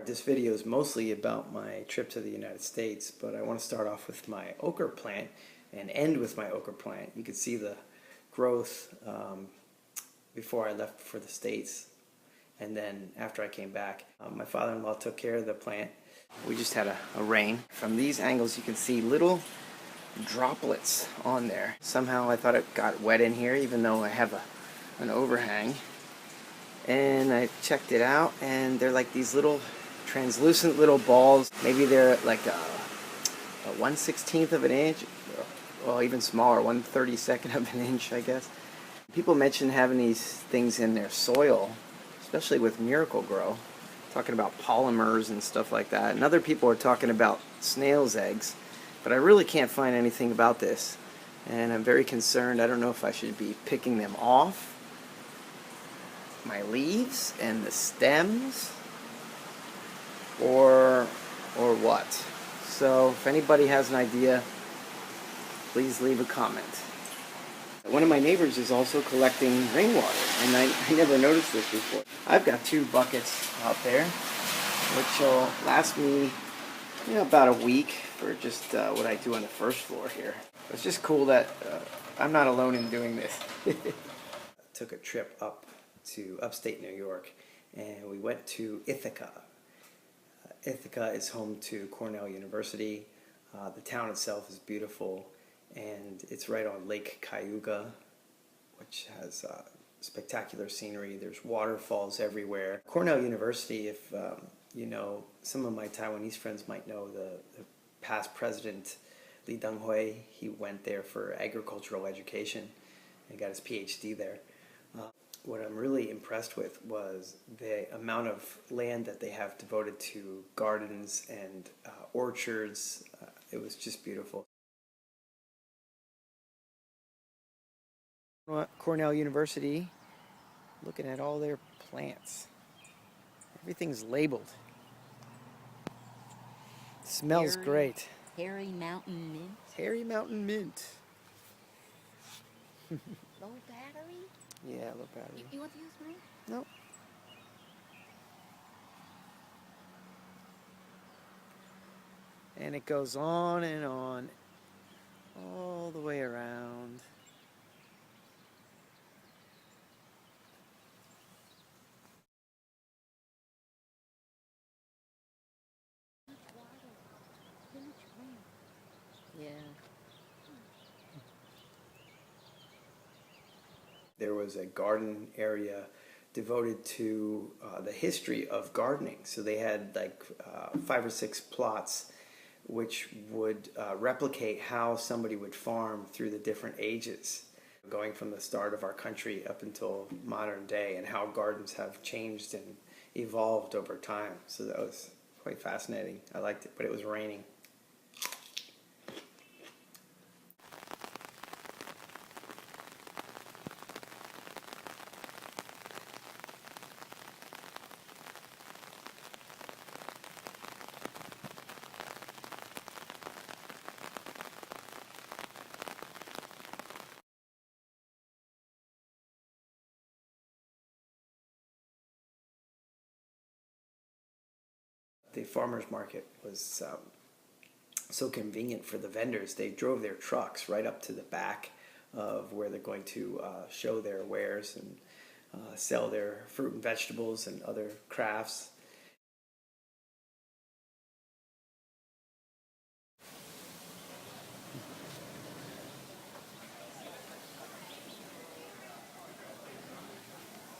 This video is mostly about my trip to the United States, but I want to start off with my okra plant and end with my okra plant. You can see the growth before I left for the States, and then after I came back. My father-in-law took care of the plant. We just had a rain. From these angles you can see little droplets on there. Somehow I thought it got wet in here even though I have an overhang. And I checked it out, and they're like these little translucent little balls. Maybe they're like a 1/16 of an inch, well, even smaller, 1/32 of an inch, I guess. People mention having these things in their soil, especially with Miracle-Gro, talking about polymers and stuff like that. And other people are talking about snail's eggs, but I really can't find anything about this. And I'm very concerned. I don't know if I should be picking them off my leaves and the stems or what. So if anybody has an idea, please leave a comment. One of my neighbors is also collecting rainwater, and I never noticed this before. I've got 2 buckets out there which will last me about a week for just what I do on the first floor here. It's just cool that I'm not alone in doing this. I took a trip up to upstate New York, and we went to Ithaca. Ithaca is home to Cornell University. The town itself is beautiful, and it's right on Lake Cayuga, which has spectacular scenery. There's waterfalls everywhere. Cornell University, if you know, some of my Taiwanese friends might know the past president Lee Deng-hui. He went there for agricultural education and got his PhD there. What I'm really impressed with was the amount of land that they have devoted to gardens and orchards. It was just beautiful. Cornell University, looking at all their plants. Everything's labeled. It smells great. Hairy Mountain Mint. Hairy Mountain Mint. Low battery? Yeah, low battery. You want to use mine? No. And it goes on and on, all the way around. Yeah. There was a garden area devoted to the history of gardening. So they had like 5 or 6 plots which would replicate how somebody would farm through the different ages, going from the start of our country up until modern day, and how gardens have changed and evolved over time. So that was quite fascinating. I liked it, but it was raining. The farmers market was so convenient for the vendors. They drove their trucks right up to the back of where they're going to show their wares and sell their fruit and vegetables and other crafts.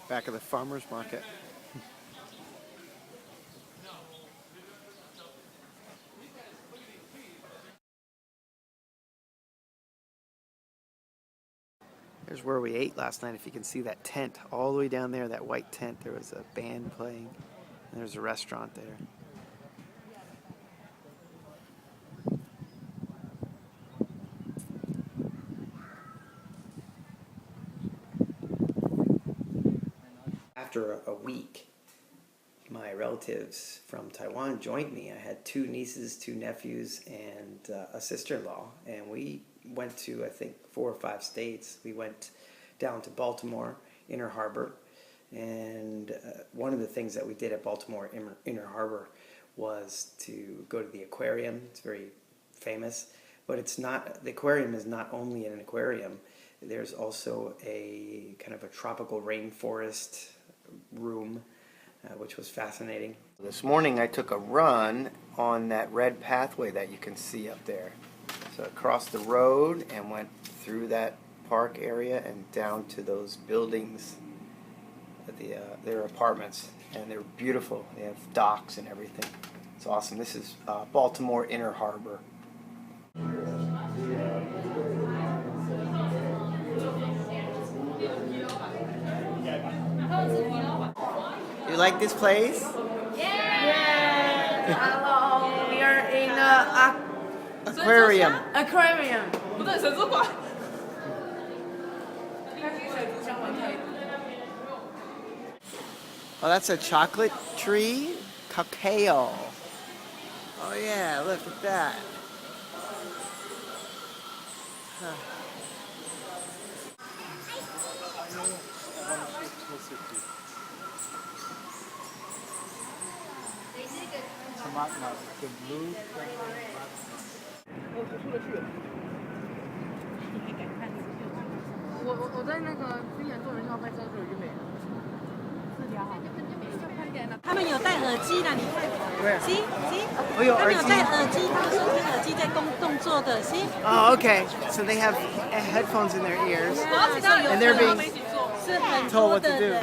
Back of the farmers market. Here's where we ate last night. If you can see that tent all the way down there, that white tent, there was a band playing, and there's a restaurant there. After a week, my relatives from Taiwan joined me. I had 2 nieces, 2 nephews, and a sister-in-law, and we went to, I think, 4 or 5 states. We went down to Baltimore, Inner Harbor, And one of the things that we did at Baltimore Inner Harbor was to go to the aquarium. It's very famous, but it's not, the aquarium is not only an aquarium. There's also a kind of a tropical rainforest room, which was fascinating. This morning I took a run on that red pathway that you can see up there. So I crossed the road and went through that park area and down to those buildings, their apartments, and they're beautiful. They have docks and everything. It's awesome. This is Baltimore Inner Harbor. You like this place? Yeah. Hello. We are in the aquarium. Aquarium. Oh, that's a chocolate tree? Cacao. Oh yeah, look at that. Huh. Oh, okay. So they have headphones in their ears, and they're being told what to do.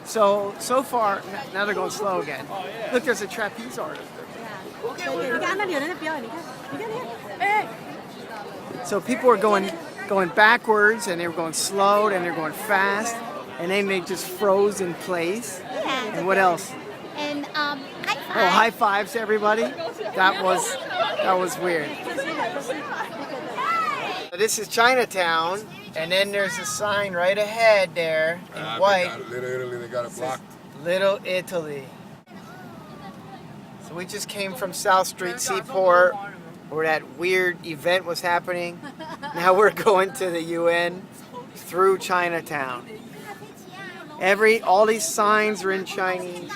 So far, now they're going slow again. Look, there's a trapeze artist. So people were going backwards, and they were going slow, and they're going fast, and then they just froze in place. Yeah. And what else? And high five. Oh, high fives to everybody. That was weird. So this is Chinatown, and then there's a sign right ahead there in white. Little Italy, they got it blocked. Little Italy. So we just came from South Street Seaport, where that weird event was happening. Now we're going to the UN through Chinatown. All these signs are in Chinese.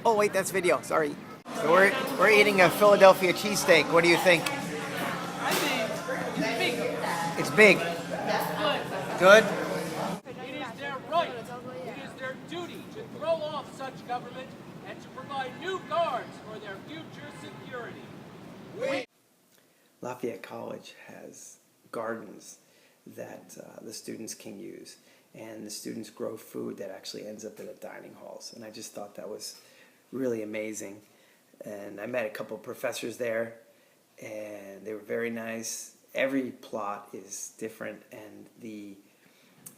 Oh wait, that's video. Sorry. So we're eating a Philadelphia cheesesteak. What do you think? I think It's big. Good. it is their right, it is their duty to throw off such government and to provide new guards for their future security. Lafayette College has gardens that the students can use, and the students grow food that actually ends up in the dining halls, and I just thought that was really amazing. And I met a couple of professors there, and they were very nice. Every plot is different, and the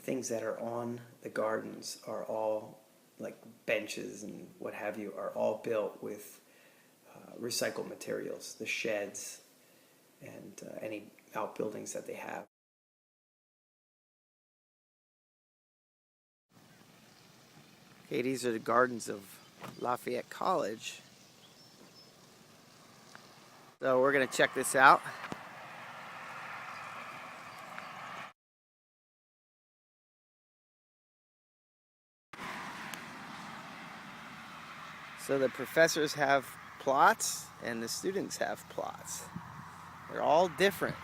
things that are on the gardens are all, like benches and what have you, are all built with recycled materials, the sheds and any outbuildings that they have. Okay, these are the gardens of Lafayette College. So we're going to check this out. So the professors have plots and the students have plots. They're all different.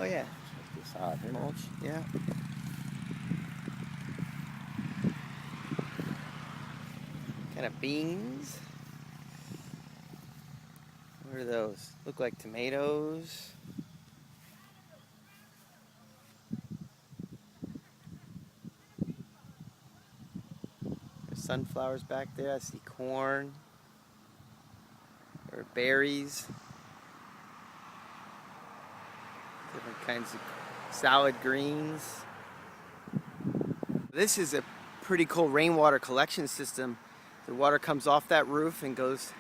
Oh yeah. Mulch, yeah. Kind of beans. What are those? Look like tomatoes. There's sunflowers back there. I see corn. There are berries. Different kinds of salad greens. This is a pretty cool rainwater collection system. The water comes off that roof and goes,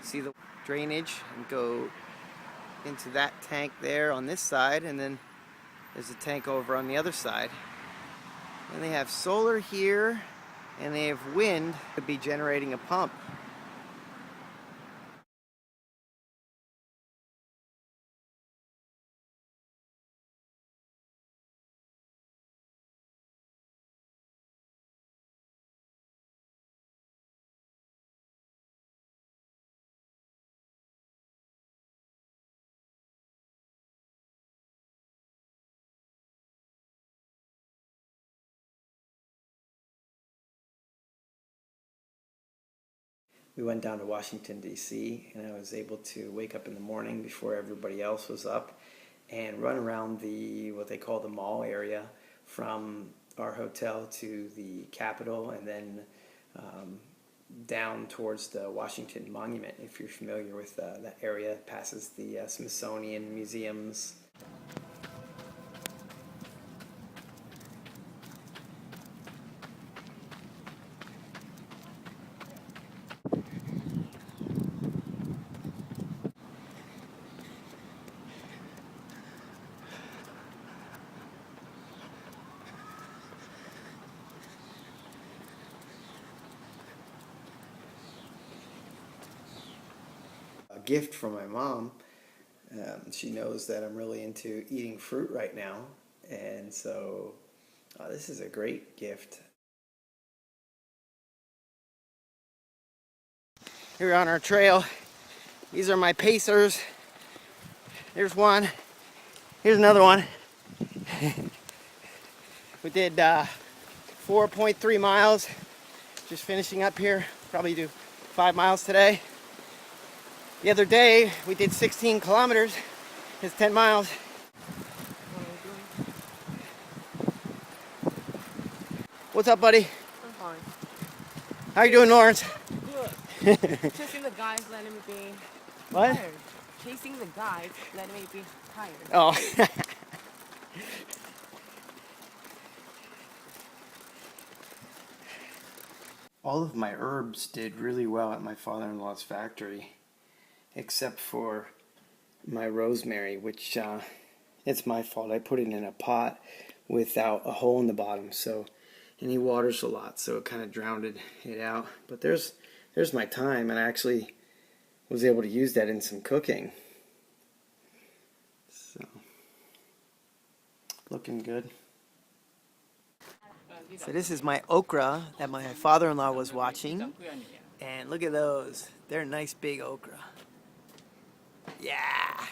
see the drainage, and go into that tank there on this side, and then there's a tank over on the other side. And they have solar here, and they have wind to be generating a pump. we went down to Washington DC, and I was able to wake up in the morning before everybody else was up and run around the what they call the mall area from our hotel to the Capitol, and then down towards the Washington Monument. If you're familiar with that area, it passes the Smithsonian museums. A gift from my mom. She knows that I'm really into eating fruit right now, and so this is a great gift. Here on our trail, these are my pacers. Here's one. Here's another one. We did 4.3 miles. Just finishing up here. Probably do 5 miles today. The other day we did 16 kilometers. It's 10 miles. What's up, buddy? I'm fine. How you doing, Lawrence? Good. Chasing the guys, letting me be What? tired. Chasing the guys, letting me be tired. Oh. All of my herbs did really well at my father-in-law's factory, except for my rosemary, which it's my fault. I put it in a pot without a hole in the bottom, so, and he waters a lot, so it kind of drowned it out. But there's my thyme, and I actually was able to use that in some cooking. So, looking good. So this is my okra that my father-in-law was watching, and look at those. They're nice big okra. Yeah.